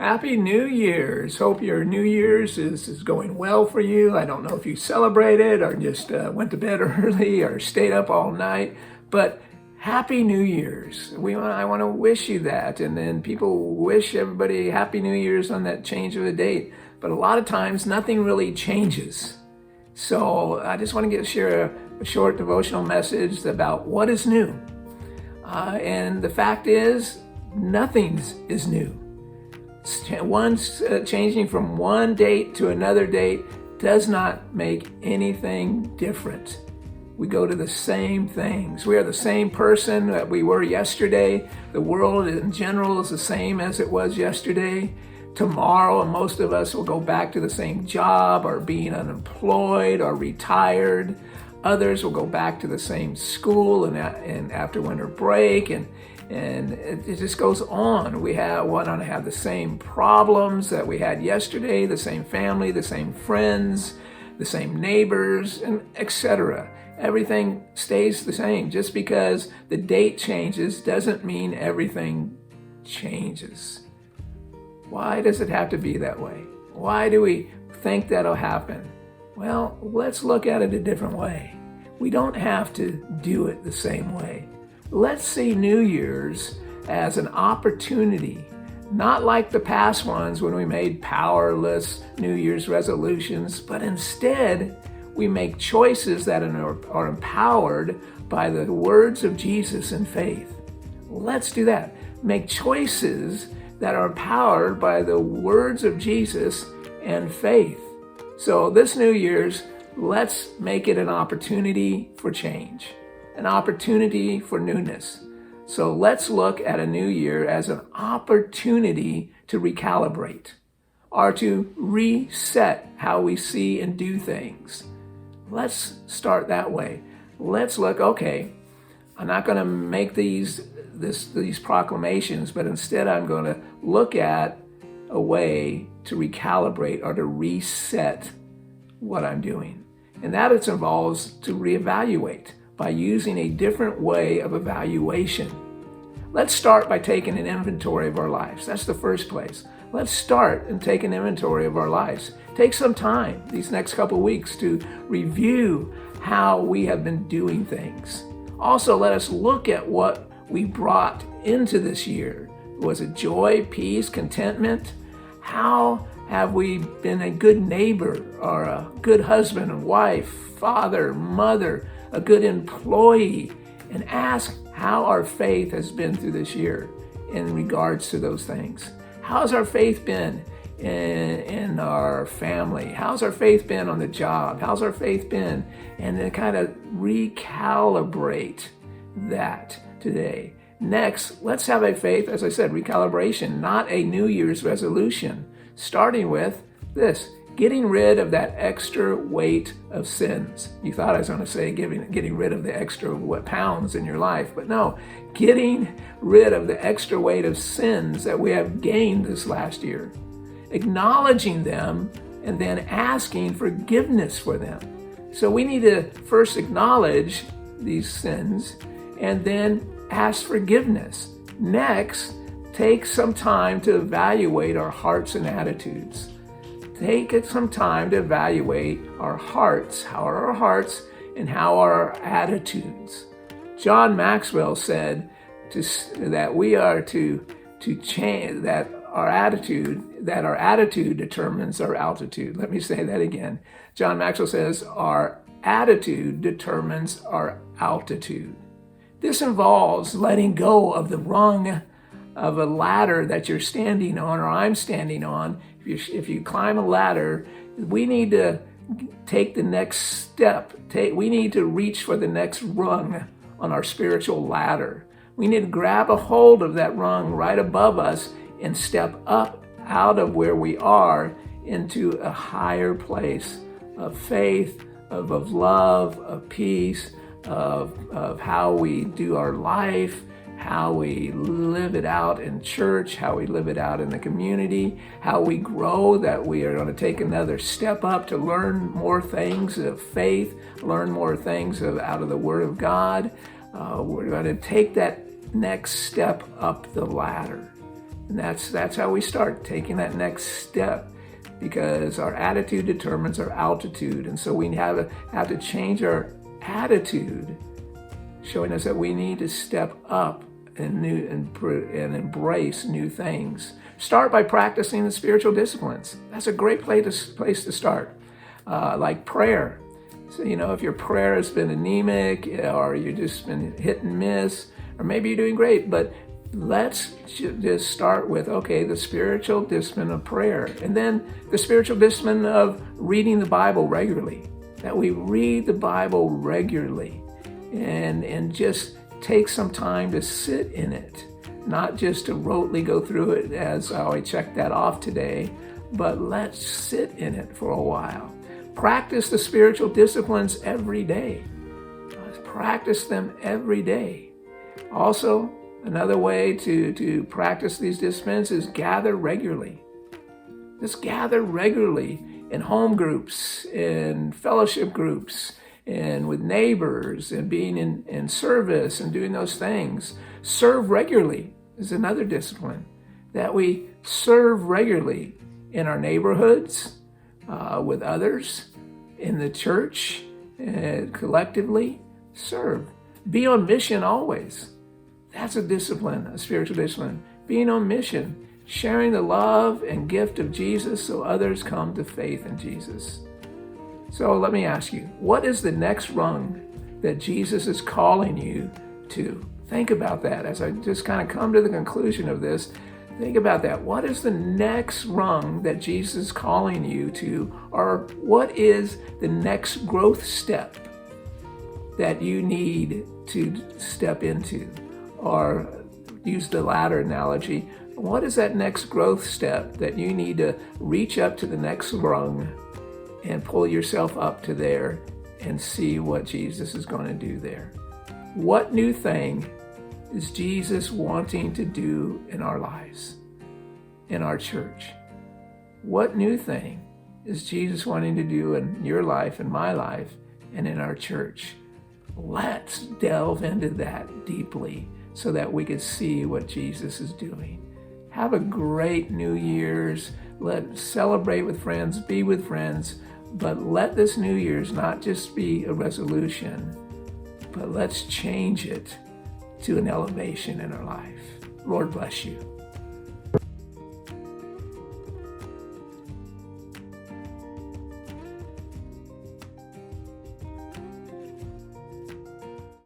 Happy New Year's. Hope your New Year's is going well for you. I don't know if you celebrated or just went to bed early or stayed up all night, but Happy New Year's. I want to wish you that. And then people wish everybody Happy New Year's on that change of a date. But a lot of times nothing really changes. So I just want to share a short devotional message about what is new. And the fact is, nothing is new. Changing from one date to another date does not make anything different. We go to the same things. We are the same person that we were yesterday. The world in general is the same as it was yesterday. Tomorrow, most of us will go back to the same job or being unemployed or retired. Others will go back to the same school and after winter break, and it just goes on. We want to have the same problems that we had yesterday, the same family, the same friends, the same neighbors, and etc. Everything stays the same. Just because the date changes doesn't mean everything changes. Why does it have to be that way? Why do we think that'll happen? Well, let's look at it a different way. We don't have to do it the same way. Let's see New Year's as an opportunity, not like the past ones when we made powerless New Year's resolutions, but instead we make choices that are empowered by the words of Jesus and faith. Let's do that. Make choices that are empowered by the words of Jesus and faith. So this New Year's, let's make it an opportunity for change, an opportunity for newness. So let's look at a new year as an opportunity to recalibrate or to reset how we see and do things. Let's start that way. Let's look, okay, I'm not going to make these proclamations, but instead I'm going to look at a way to recalibrate or to reset what I'm doing. And that it involves to reevaluate by using a different way of evaluation. Let's start by taking an inventory of our lives. That's the first place. Let's start and take an inventory of our lives. Take some time these next couple weeks to review how we have been doing things. Also, let us look at what we brought into this year. Was it joy, peace, contentment? How have we been a good neighbor or a good husband and wife, father, mother, a good employee? And ask how our faith has been through this year in regards to those things. How's our faith been in our family? How's our faith been on the job? How's our faith been? And then kind of recalibrate that today. Next, let's have a faith, as I said, recalibration, not a New Year's resolution, starting with this: getting rid of that extra weight of sins. You thought I was going to say getting rid of the extra pounds in your life, but no, getting rid of the extra weight of sins that we have gained this last year, acknowledging them, and then asking forgiveness for them. So we need to first acknowledge these sins and then ask forgiveness. Next, take some time to evaluate our hearts and attitudes. Take some time to evaluate our hearts. How are our hearts and how are our attitudes? John Maxwell said that we are to change, that our attitude determines our altitude. Let me say that again. John Maxwell says our attitude determines our altitude. This involves letting go of the rung of a ladder that you're standing on or I'm standing on. If you climb a ladder, we need to take the next step. We need to reach for the next rung on our spiritual ladder. We need to grab a hold of that rung right above us and step up out of where we are into a higher place of faith, of love, of peace, of how we do our life, how we live it out in church, how we live it out in the community, how we grow, that we are going to take another step up to learn more things of faith, learn more things out of the Word of God. We're going to take that next step up the ladder. And that's how we start taking that next step, because our attitude determines our altitude. And so we have to change our attitude, showing us that we need to step up and embrace new things. Start by practicing the spiritual disciplines. That's a great place to start, like prayer. So, if your prayer has been anemic, or you've just been hit and miss, or maybe you're doing great, but let's just start with, the spiritual discipline of prayer, and then the spiritual discipline of reading the Bible regularly, that we read the Bible regularly and just take some time to sit in it, not just to rotely go through it as, I checked that off today, but let's sit in it for a while. Practice the spiritual disciplines every day. Practice them every day. Also, another way to practice these disciplines is gather regularly. Just gather regularly in home groups, in fellowship groups, and with neighbors, and being in service and doing those things. Serve regularly is another discipline, that we serve regularly in our neighborhoods, with others, in the church, collectively. Serve. Be on mission always. That's a discipline, a spiritual discipline. Being on mission, sharing the love and gift of Jesus so others come to faith in Jesus. So let me ask you, what is the next rung that Jesus is calling you to? Think about that as I just kind of come to the conclusion of this. Think about that. What is the next rung that Jesus is calling you to? Or what is the next growth step that you need to step into? Or use the ladder analogy, what is that next growth step that you need to reach up to the next rung and pull yourself up to there and see what Jesus is going to do there? What new thing is Jesus wanting to do in our lives, in our church? What new thing is Jesus wanting to do in your life, in my life, and in our church? Let's delve into that deeply so that we can see what Jesus is doing. Have a great New Year's. Let's celebrate with friends, be with friends, but let this New Year's not just be a resolution, but let's change it to an elevation in our life. Lord bless you.